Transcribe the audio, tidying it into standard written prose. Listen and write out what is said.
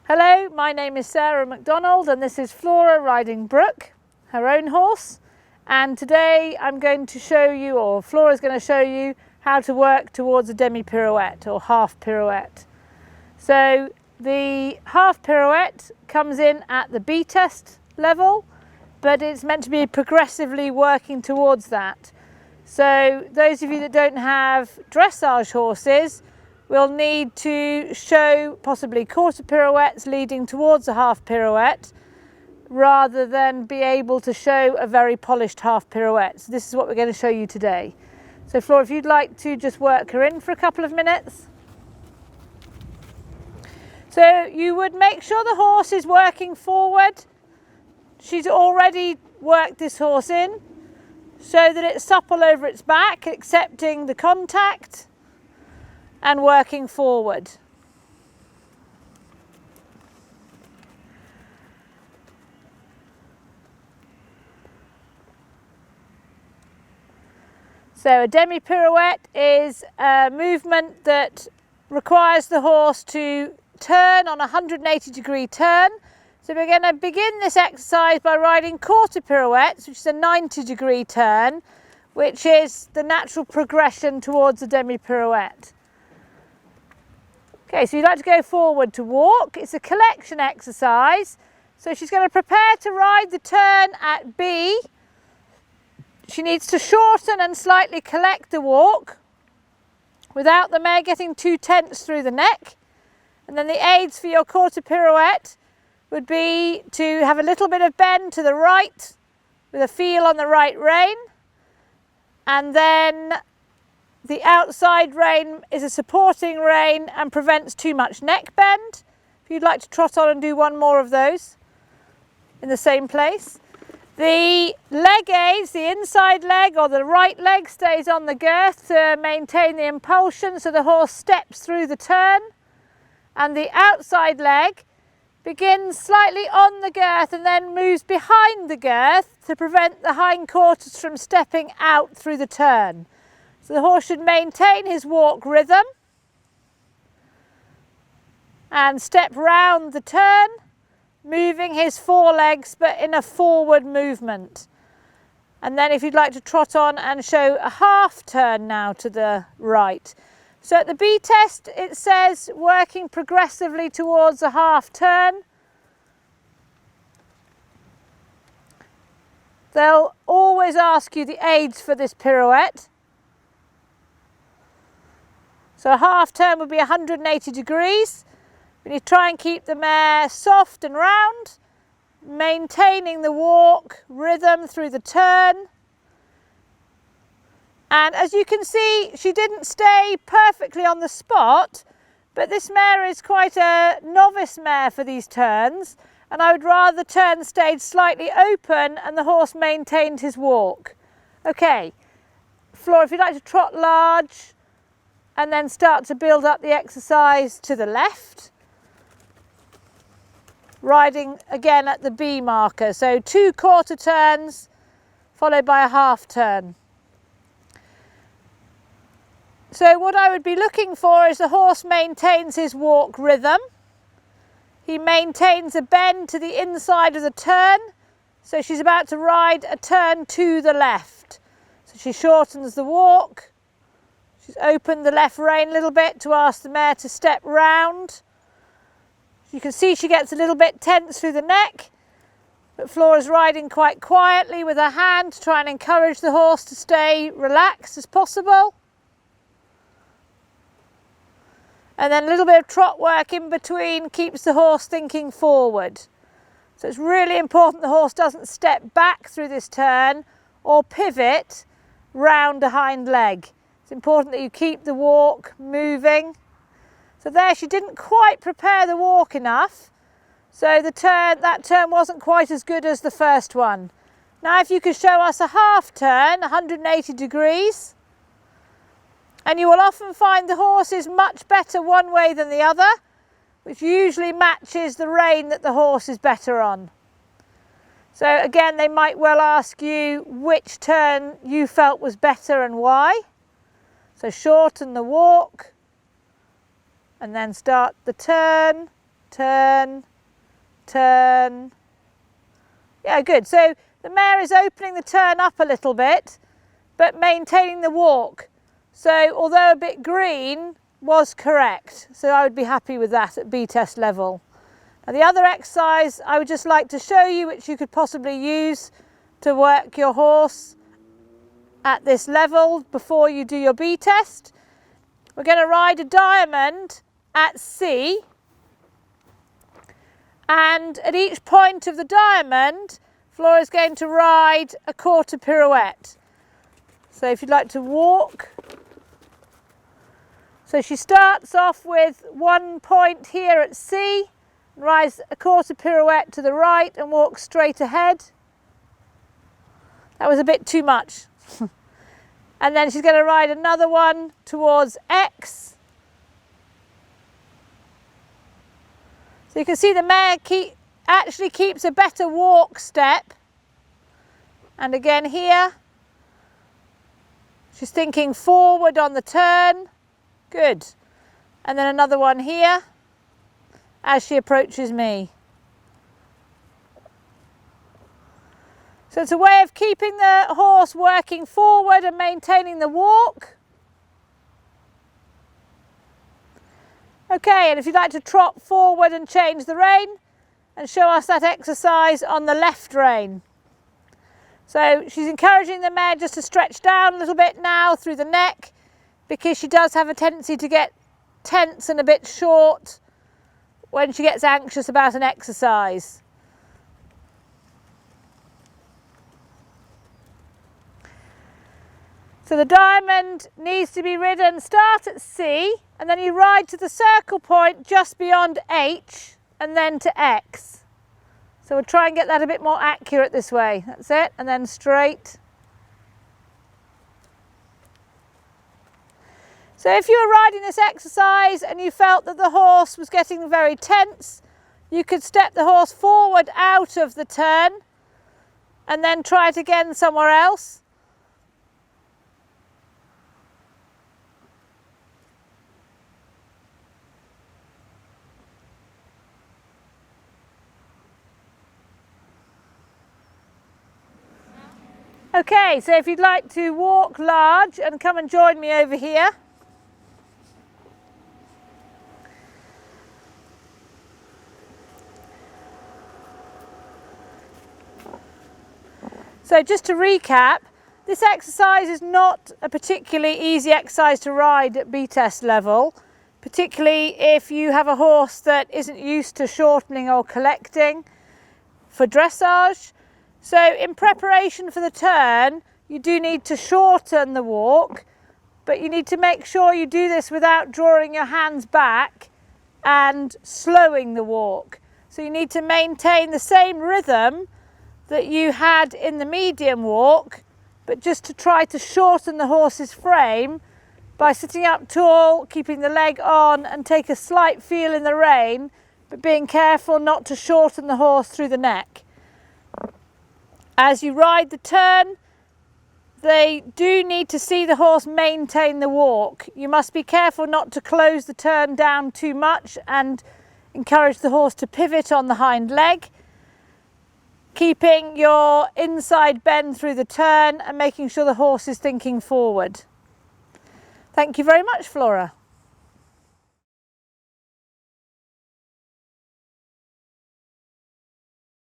Hello, my name is Sarah McDonald and this is Flora riding Brooke, her own horse. And today I'm going to show you, or Flora's going to show you, how to work towards a Demi Pirouette or half pirouette. So the half pirouette comes in at the B test level, but it's meant to be progressively working towards that. So those of you that don't have dressage horses will need to show possibly quarter pirouettes leading towards a half pirouette rather than be able to show a very polished half pirouette. So this is what we're going to show you today. So Flora, if you'd like to just work her in for a couple of minutes. So you would make sure the horse is working forward. She's already worked this horse in so that it's supple over its back, accepting the contact and working forward. So a Demi Pirouette is a movement that requires the horse to turn on a 180-degree turn. So we're going to begin this exercise by riding quarter pirouettes, which is a 90-degree turn, which is the natural progression towards a Demi Pirouette. Okay, so you'd like to go forward to walk. It's a collection exercise. So she's going to prepare to ride the turn at B. She needs to shorten and slightly collect the walk without the mare getting too tense through the neck. And then the aids for your quarter pirouette would be to have a little bit of bend to the right with a feel on the right rein. And then the outside rein is a supporting rein and prevents too much neck bend. If you'd like to trot on and do one more of those in the same place. The leg aids, the inside leg or the right leg stays on the girth to maintain the impulsion so the horse steps through the turn. And the outside leg begins slightly on the girth and then moves behind the girth to prevent the hindquarters from stepping out through the turn. So the horse should maintain his walk rhythm and step round the turn, moving his forelegs but in a forward movement. And then if you'd like to trot on and show a half turn now to the right. So at the B test it says working progressively towards a half turn. They'll always ask you the aids for this pirouette. So a half turn would be 180 degrees. We need to try and keep the mare soft and round, maintaining the walk rhythm through the turn. And as you can see, she didn't stay perfectly on the spot, but this mare is quite a novice mare for these turns, and I would rather the turn stayed slightly open and the horse maintained his walk. Okay, Flora, if you'd like to trot large, and then start to build up the exercise to the left. Riding again at the B marker, so 2 quarter turns followed by a half turn. So what I would be looking for is the horse maintains his walk rhythm. He maintains a bend to the inside of the turn, so she's about to ride a turn to the left. So she shortens the walk. She's opened the left rein a little bit to ask the mare to step round. You can see she gets a little bit tense through the neck, but Flora's riding quite quietly with her hand to try and encourage the horse to stay relaxed as possible. And then a little bit of trot work in between keeps the horse thinking forward. So it's really important the horse doesn't step back through this turn or pivot round a hind leg. It's important that you keep the walk moving. So there, she didn't quite prepare the walk enough. So that turn wasn't quite as good as the first one. Now if you could show us a half turn, 180 degrees. And you will often find the horse is much better one way than the other, which usually matches the rein that the horse is better on. So again, they might well ask you which turn you felt was better and why. So shorten the walk and then start the turn turn, turn. Yeah, good. So the mare is opening the turn up a little bit, but maintaining the walk. So although a bit green, was correct. So I would be happy with that at B test level. Now the other exercise I would just like to show you, which you could possibly use to work your horse at this level before you do your B test. We're going to ride a diamond at C, and at each point of the diamond Flora's going to ride a quarter pirouette. So if you'd like to walk, so she starts off with 1 point here at C, rides a quarter pirouette to the right and walks straight ahead. That was a bit too much. And then she's going to ride another one towards X. So you can see the mare actually keeps a better walk step. And again here, she's thinking forward on the turn. Good. And then another one here as she approaches me. So it's a way of keeping the horse working forward and maintaining the walk. Okay, and if you'd like to trot forward and change the rein and show us that exercise on the left rein. So she's encouraging the mare just to stretch down a little bit now through the neck, because she does have a tendency to get tense and a bit short when she gets anxious about an exercise. So the diamond needs to be ridden, start at C, and then you ride to the circle point just beyond H and then to X. So we'll try and get that a bit more accurate this way. That's it, and then straight. So if you were riding this exercise and you felt that the horse was getting very tense, you could step the horse forward out of the turn and then try it again somewhere else. Okay, so if you'd like to walk large and come and join me over here. So just to recap, this exercise is not a particularly easy exercise to ride at B test level, particularly if you have a horse that isn't used to shortening or collecting for dressage. So in preparation for the turn, you do need to shorten the walk, but you need to make sure you do this without drawing your hands back and slowing the walk. So you need to maintain the same rhythm that you had in the medium walk, but just to try to shorten the horse's frame by sitting up tall, keeping the leg on, and take a slight feel in the rein, but being careful not to shorten the horse through the neck. As you ride the turn, they do need to see the horse maintain the walk. You must be careful not to close the turn down too much and encourage the horse to pivot on the hind leg, keeping your inside bend through the turn and making sure the horse is thinking forward. Thank you very much, Flora.